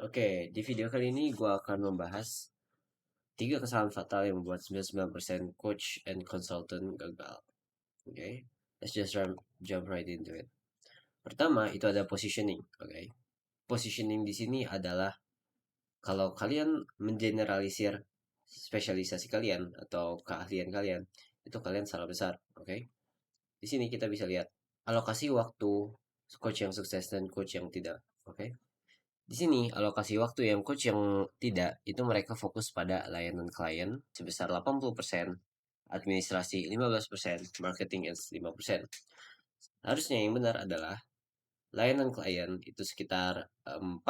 Oke, di video kali ini gue akan membahas 3 kesalahan fatal yang membuat 99% coach and consultant gagal. Oke, let's just jump right into it. Pertama, itu ada positioning. Oke, positioning di sini adalah kalau kalian mengeneralisir spesialisasi kalian atau keahlian kalian, itu kalian salah besar. Oke, di sini kita bisa lihat alokasi waktu coach yang sukses dan coach yang tidak. Oke, di sini, alokasi waktu yang coach yang tidak, itu mereka fokus pada layanan klien sebesar 80%, administrasi 15%, marketing 5%. Harusnya yang benar adalah layanan klien itu sekitar 40%,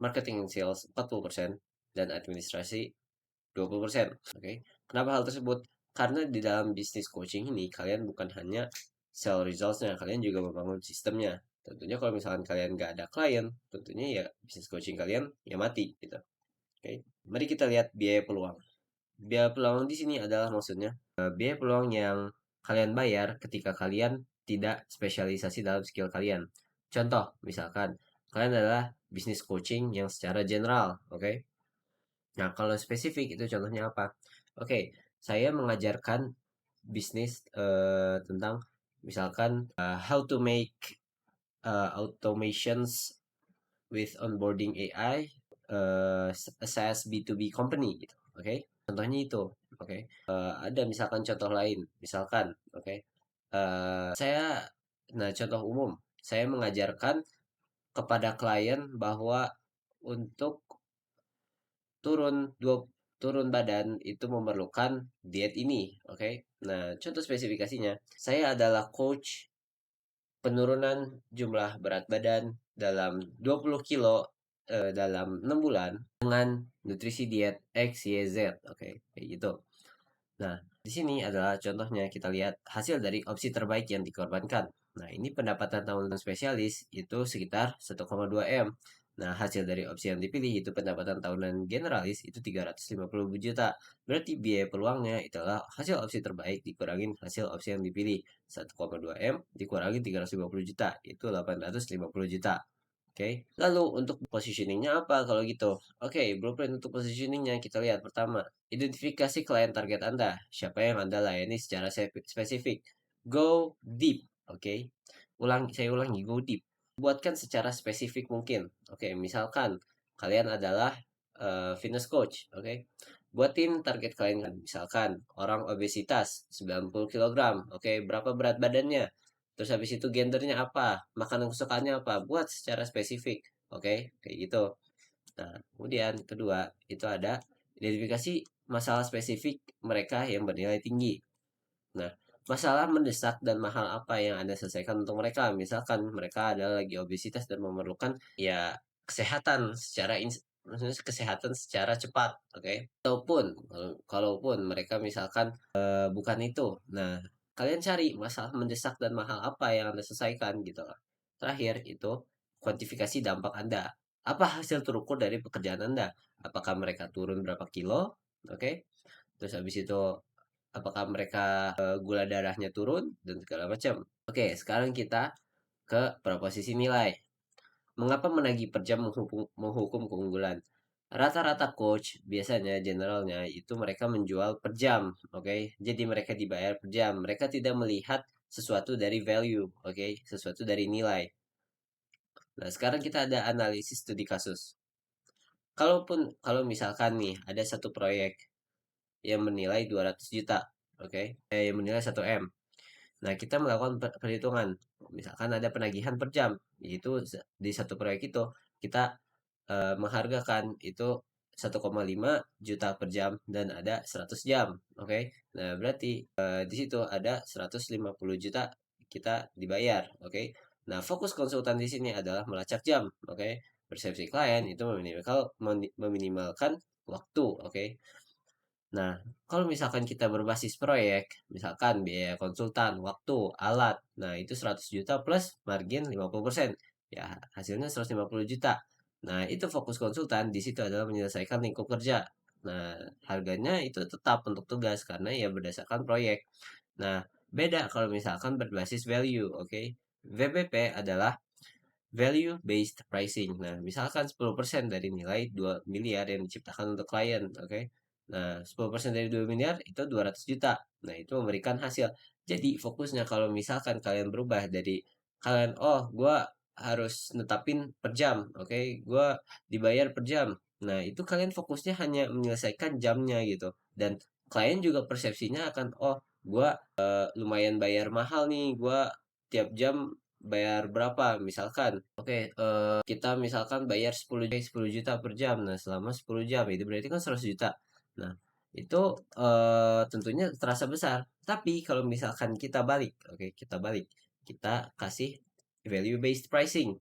marketing and sales 40%, dan administrasi 20%. Oke. Kenapa hal tersebut? Karena di dalam bisnis coaching ini kalian bukan hanya sell results-nya, kalian juga membangun sistemnya. Tentunya kalau misalkan kalian nggak ada klien, tentunya ya bisnis coaching kalian ya mati gitu. Oke. Mari kita lihat biaya peluang. Biaya peluang di sini adalah maksudnya biaya peluang yang kalian bayar ketika kalian tidak spesialisasi dalam skill kalian. Contoh, misalkan kalian adalah bisnis coaching yang secara general, oke? Nah, kalau spesifik itu contohnya apa? Oke, saya mengajarkan bisnis tentang misalkan how to make automations with onboarding AI a SaaS B2B company gitu. Oke, contohnya itu. Oke, ada misalkan contoh lain, misalkan, oke, saya, nah contoh umum, saya mengajarkan kepada klien bahwa untuk turun dua turun badan itu memerlukan diet ini, oke. Nah, contoh spesifikasinya, saya adalah coach penurunan jumlah berat badan dalam 20 kilo dalam 6 bulan dengan nutrisi diet X, Y, Z, oke, kayak gitu. Nah, di sini adalah contohnya kita lihat hasil dari opsi terbaik yang dikorbankan. Nah, ini pendapatan tahunan spesialis itu sekitar 1,2 M. Nah, hasil dari opsi yang dipilih itu pendapatan tahunan generalis itu 350 juta. Berarti biaya peluangnya itulah hasil opsi terbaik dikurangin hasil opsi yang dipilih. 1,2 M dikurangin 350 juta, itu 850 juta. Oke, lalu untuk positioningnya apa kalau gitu? Oke, blueprint untuk positioningnya kita lihat pertama, identifikasi klien target Anda, siapa yang Anda layani secara spesifik. Go deep, oke. Saya ulangi, go deep. Buatkan secara spesifik mungkin. Oke, misalkan kalian adalah fitness coach, oke. Buatin target klien kan, misalkan orang obesitas 90 kilogram, oke, berapa berat badannya? Terus habis itu gendernya apa? Makanan kesukaannya apa? Buat secara spesifik. Oke, kayak gitu. Nah, kemudian kedua, itu ada identifikasi masalah spesifik mereka yang bernilai tinggi. Nah, masalah mendesak dan mahal apa yang Anda selesaikan untuk mereka? Misalkan mereka adalah lagi obesitas dan memerlukan ya kesehatan secara maksudnya kesehatan secara cepat, oke? Kalaupun mereka misalkan bukan itu. Nah, kalian cari masalah mendesak dan mahal apa yang Anda selesaikan gitu lah. Terakhir itu kuantifikasi dampak Anda. Apa hasil terukur dari pekerjaan Anda? Apakah mereka turun berapa kilo? Oke. Terus habis itu apakah mereka gula darahnya turun dan segala macam. Oke, sekarang kita ke proposisi nilai. Mengapa menagih per jam menghukum keunggulan? Rata-rata coach biasanya generalnya itu mereka menjual per jam, oke? Jadi mereka dibayar per jam. Mereka tidak melihat sesuatu dari value, oke? Sesuatu dari nilai. Nah, sekarang kita ada analisis studi kasus. Kalau misalkan nih ada satu proyek yang menilai 200 juta, oke? Yang menilai 1 M. Nah, kita melakukan perhitungan. Misalkan ada penagihan per jam, yaitu di satu proyek itu kita menghargakan itu 1,5 juta per jam dan ada 100 jam. Oke. Nah, berarti di situ ada 150 juta kita dibayar. Oke. Nah, fokus konsultan di sini adalah melacak jam. Oke. Persepsi klien itu meminimalkan waktu. Oke. Nah, kalau misalkan kita berbasis proyek, misalkan biaya konsultan, waktu, alat, nah itu 100 juta plus margin 50%. Ya, hasilnya 150 juta. Nah, itu fokus konsultan di situ adalah menyelesaikan lingkup kerja. Nah, harganya itu tetap untuk tugas karena ya berdasarkan proyek. Nah, beda kalau misalkan berbasis value, oke. VBP adalah value based pricing. Nah, misalkan 10% dari nilai 2 miliar yang diciptakan untuk klien, oke. Nah, 10% dari 2 miliar itu 200 juta. Nah, itu memberikan hasil. Jadi, fokusnya kalau misalkan kalian berubah dari kalian, oh, gua harus netapin per jam, oke, gua dibayar per jam. Nah, itu kalian fokusnya hanya menyelesaikan jamnya gitu. Dan klien juga persepsinya akan, oh, gua lumayan bayar mahal nih, gua tiap jam bayar berapa misalkan. Oke, kita misalkan bayar 10 juta per jam. Nah, selama 10 jam itu berarti kan 100 juta. Nah, itu tentunya terasa besar. Tapi kalau misalkan kita balik, oke, kita balik. Kita kasih value based pricing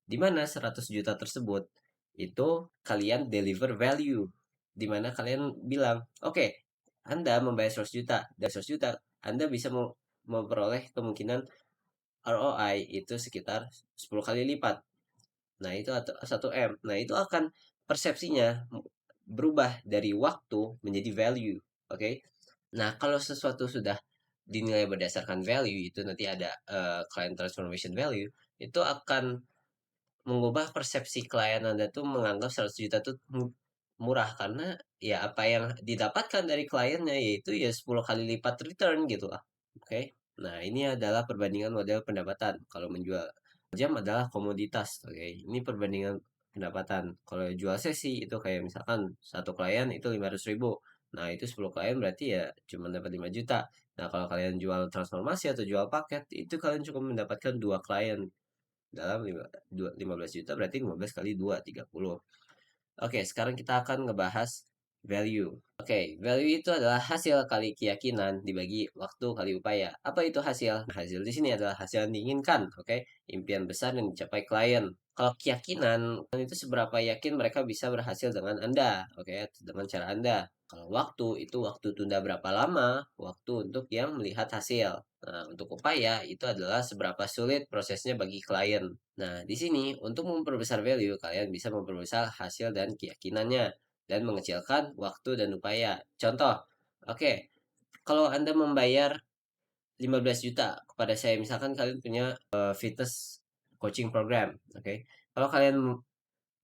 di mana 100 juta tersebut itu kalian deliver value, di mana kalian bilang, oke, Anda membayar 100 juta, dari 100 juta Anda bisa memperoleh kemungkinan ROI itu sekitar 10 kali lipat. Nah, itu atau 1M. Nah, itu akan persepsinya berubah dari waktu menjadi value. Oke. Nah, kalau sesuatu sudah dinilai berdasarkan value itu nanti ada client transformation value, itu akan mengubah persepsi klien Anda tuh menganggap 100 juta tuh murah karena ya apa yang didapatkan dari kliennya yaitu ya 10 kali lipat return gitu lah. Oke. Nah, ini adalah perbandingan model pendapatan. Kalau menjual jam adalah komoditas. Oke. Ini perbandingan pendapatan. Kalau jual sesi itu kayak misalkan satu klien itu 500.000. Nah, itu 10 klien berarti ya cuma dapat 5 juta. Nah, kalau kalian jual transformasi atau jual paket, itu kalian cukup mendapatkan dua klien dalam 15 juta berarti 15 kali 2 30. Oke, sekarang kita akan ngebahas value. Oke, value itu adalah hasil kali keyakinan dibagi waktu kali upaya. Apa itu hasil? Nah, hasil di sini adalah hasil yang diinginkan, oke? Impian besar yang dicapai klien. Kalau keyakinan itu seberapa yakin mereka bisa berhasil dengan Anda, oke? Dengan cara Anda. Kalau waktu itu waktu tunda berapa lama, waktu untuk yang melihat hasil. Nah, untuk upaya itu adalah seberapa sulit prosesnya bagi klien. Nah, di sini untuk memperbesar value, kalian bisa memperbesar hasil dan keyakinannya dan mengecilkan waktu dan upaya. Contoh, oke, kalau Anda membayar 15 juta kepada saya, misalkan kalian punya fitness coaching program, oke. Kalau kalian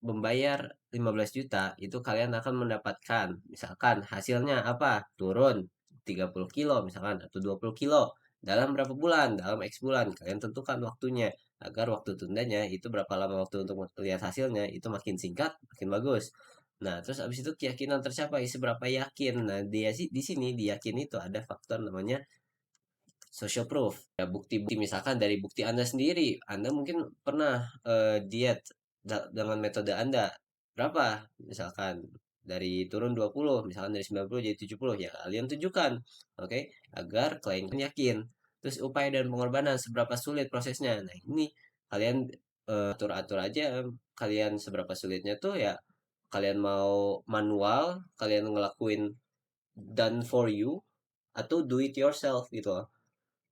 membayar 15 juta, itu kalian akan mendapatkan, misalkan hasilnya apa? Turun 30 kilo misalkan, atau 20 kilo. Dalam berapa bulan? Dalam X bulan. Kalian tentukan waktunya, agar waktu tundanya itu berapa lama waktu untuk melihat hasilnya, itu makin singkat, makin bagus. Nah, terus abis itu keyakinan tercapai, seberapa yakin. Nah, dia sih di sini diyakin itu ada faktor namanya social proof. Ya, bukti-bukti misalkan dari bukti Anda sendiri. Anda mungkin pernah diet dengan metode Anda. Berapa? Misalkan dari turun 20, misalkan dari 90 jadi 70, ya kalian tunjukkan. Oke, agar klien yakin. Terus upaya dan pengorbanan seberapa sulit prosesnya. Nah, ini kalian atur-atur aja kalian seberapa sulitnya tuh ya kalian mau manual, kalian ngelakuin done for you atau do it yourself gitu loh.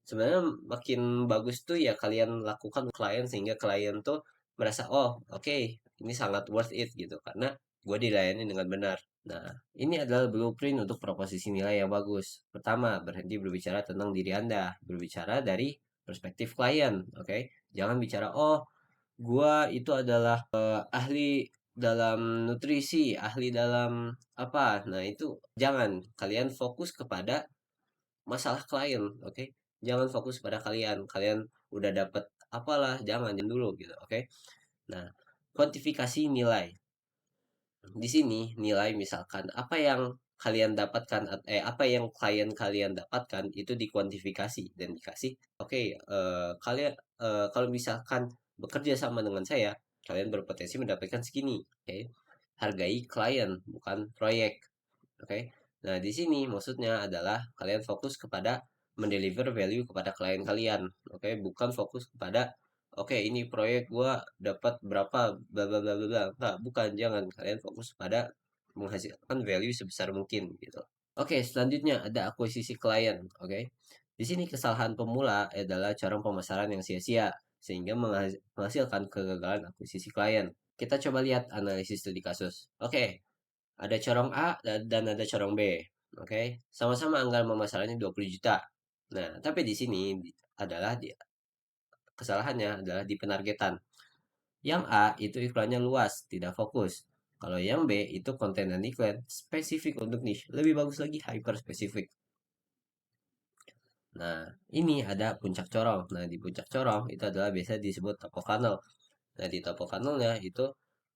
Sebenarnya makin bagus tuh ya kalian lakukan klien sehingga klien tuh merasa oh oke, ini sangat worth it gitu karena gue dilayani dengan benar. Nah, ini adalah blueprint untuk proposisi nilai yang bagus. Pertama, berhenti berbicara tentang diri Anda, berbicara dari perspektif klien, oke. Jangan bicara oh gue itu adalah ahli dalam nutrisi, ahli dalam apa. Nah, itu jangan, kalian fokus kepada masalah klien, oke. Jangan fokus pada kalian, kalian udah dapat apalah, jangan dulu gitu, oke. Nah, kuantifikasi nilai. Di sini nilai misalkan apa yang kalian dapatkan, apa yang klien kalian dapatkan itu dikuantifikasi dan dikasih, oke, kalian kalau misalkan bekerja sama dengan saya, kalian berpotensi mendapatkan segini, oke. Hargai klien bukan proyek. Oke. Nah, di sini maksudnya adalah kalian fokus kepada mendeliver value kepada klien kalian. Oke, bukan fokus kepada oke, ini proyek gua dapat berapa bla bla bla bla bla. Enggak, bukan, jangan. Kalian fokus pada menghasilkan value sebesar mungkin gitu. Oke, selanjutnya ada akuisisi klien, oke. Di sini kesalahan pemula adalah cara pemasaran yang sia-sia sehingga menghasilkan kegagalan akuisisi klien. Kita coba lihat analisis studi kasus. Oke, ada corong A dan ada corong B. Oke, sama-sama anggaran pemasarannya 20 juta. Nah, tapi di sini adalah kesalahannya adalah di penargetan. Yang A itu iklannya luas, tidak fokus. Kalau yang B itu konten dan iklan spesifik untuk niche, lebih bagus lagi hyper spesifik. Nah, ini ada puncak corong. Nah, di puncak corong itu adalah biasa disebut top of funnel. Nah, di top of funnelnya itu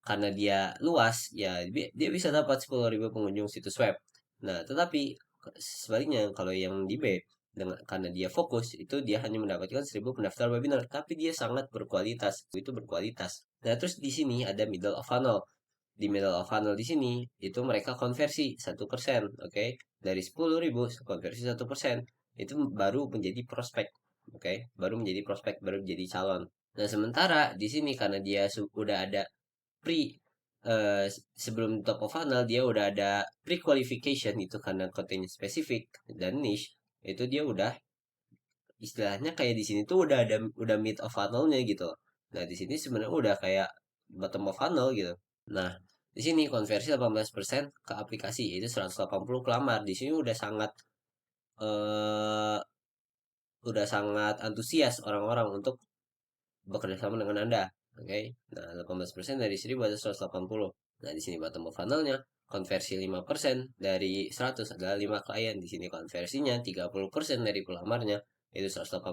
karena dia luas, ya dia bisa dapat 10.000 pengunjung situs web. Nah, tetapi sebaliknya kalau yang di B dengan karena dia fokus itu dia hanya mendapatkan 1.000 pendaftar webinar, tapi dia sangat berkualitas. Itu berkualitas. Nah, terus di sini ada middle of funnel. Di middle of funnel di sini itu mereka konversi 1%, oke? Dari 10.000 konversi 1%, itu baru menjadi prospek, oke? Baru menjadi prospek, baru menjadi calon. Nah, sementara di sini karena dia udah ada pre sebelum top of funnel dia udah ada pre-qualification itu karena kontennya spesifik dan niche, itu dia udah istilahnya kayak di sini tuh udah mid of funnelnya gitu. Nah, di sini sebenarnya udah kayak bottom of funnel gitu. Nah, di sini konversi 18% ke aplikasi itu 180 pelamar. Di sini eh udah sangat antusias orang-orang untuk bekerja sama dengan Anda. Oke. Okay? Nah, 18% dari 1.000 ada 180. Nah, di sini bottom of funnel-nya konversi 5% dari 100 adalah 5 klien. Di sini konversinya 30% dari pelamarnya itu 180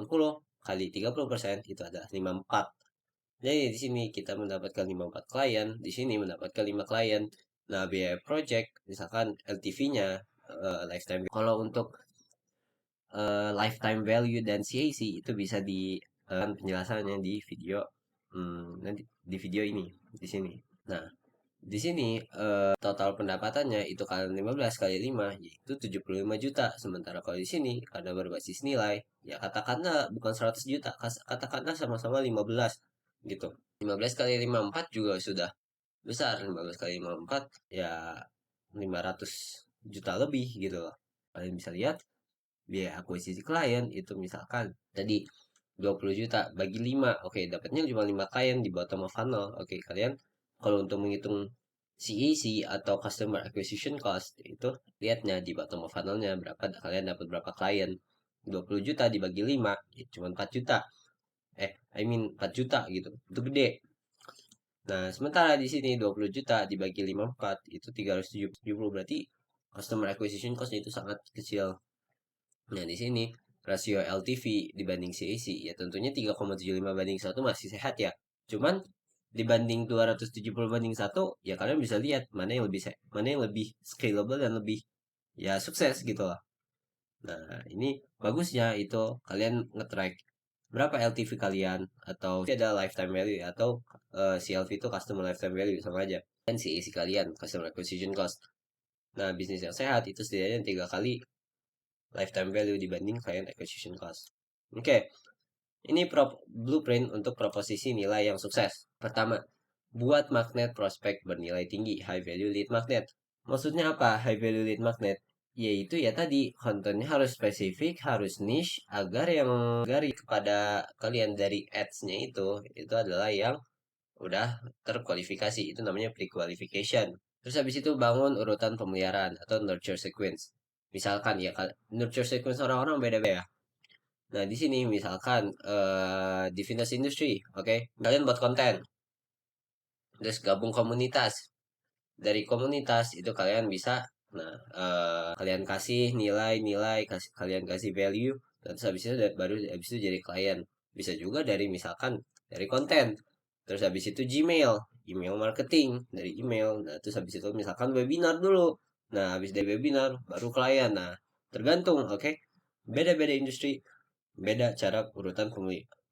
kali 30% itu adalah 54. Jadi di sini kita mendapatkan 54 klien, di sini mendapatkan 5 klien. Nah, biaya project misalkan LTV-nya lifetime. Kalau untuk lifetime value dan CAC itu bisa di penjelasannya di video nanti di video ini di sini. Nah, di sini total pendapatannya itu kali 15 kali 5 yaitu 75 juta. Sementara kalau di sini karena berbasis nilai ya katakanlah bukan 100 juta, katakanlah sama-sama 15 gitu. 15 kali 54 juga sudah besar. 15 kali 54 ya 500 juta lebih gitu loh. Kalian bisa lihat biaya akuisisi klien itu misalkan tadi 20 juta bagi 5, oke dapatnya cuma 5 klien di bottom of funnel. Oke, kalian kalau untuk menghitung CAC atau customer acquisition cost itu lihatnya di bottom of funnelnya berapa kalian dapat berapa klien. 20 juta dibagi 5 ya cuma 4 juta. I mean 4 juta gitu. Itu gede. Nah, sementara di sini 20 juta dibagi 54 itu 370 berarti customer acquisition cost itu sangat kecil. Nah, di sini rasio LTV dibanding CAC ya tentunya 3,75 banding 1 masih sehat ya. Cuman dibanding 270 banding 1 ya kalian bisa lihat mana yang lebih scalable dan lebih ya sukses gitu lah. Nah, ini bagusnya itu kalian nge-track berapa LTV kalian atau ada lifetime value atau CLV itu customer lifetime value sama aja. Dan CAC kalian customer acquisition cost. Nah, bisnis yang sehat itu setidaknya 3 kali lifetime value dibanding client acquisition cost. Oke, ini blueprint untuk proposisi nilai yang sukses. Pertama, buat magnet prospek bernilai tinggi, high value lead magnet. Maksudnya apa high value lead magnet? Yaitu ya tadi kontennya harus spesifik, harus niche agar kepada kalian dari ads-nya itu adalah yang udah terkualifikasi. Itu namanya pre-qualification. Terus habis itu bangun urutan pemeliharaan atau nurture sequence. Misalkan ya nurture sequence orang-orang beda-beda. Nah, di sini misalkan di fitness industry, oke, kalian buat konten, terus gabung komunitas. Dari komunitas itu kalian bisa, nah, kalian kasih nilai-nilai, kalian kasih value, dan terus habis itu baru habis itu jadi klien. Bisa juga dari misalkan dari konten, terus habis itu Gmail, email marketing dari email. Nah, terus habis itu misalkan webinar dulu. Nah, habis dari webinar baru klien. Nah, tergantung, oke. Beda-beda industri, beda cara urutan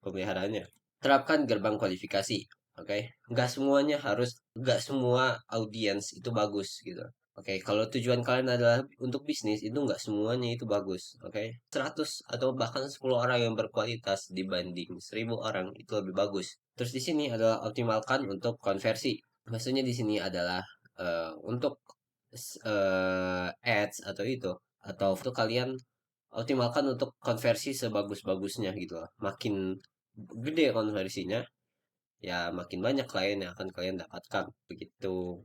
pemeliharaannya. Terapkan gerbang kualifikasi. Oke, okay? Nggak semua audiens itu bagus gitu. Oke, okay? Kalau tujuan kalian adalah untuk bisnis, itu nggak semuanya itu bagus. Oke, okay? 100 atau bahkan 10 orang yang berkualitas dibanding 1.000 orang itu lebih bagus. Terus di sini adalah optimalkan untuk konversi. Maksudnya di sini adalah untuk ads atau itu atau untuk kalian optimalkan untuk konversi sebagus-bagusnya gitu loh. Makin gede konversinya, ya makin banyak klien yang akan kalian dapatkan begitu.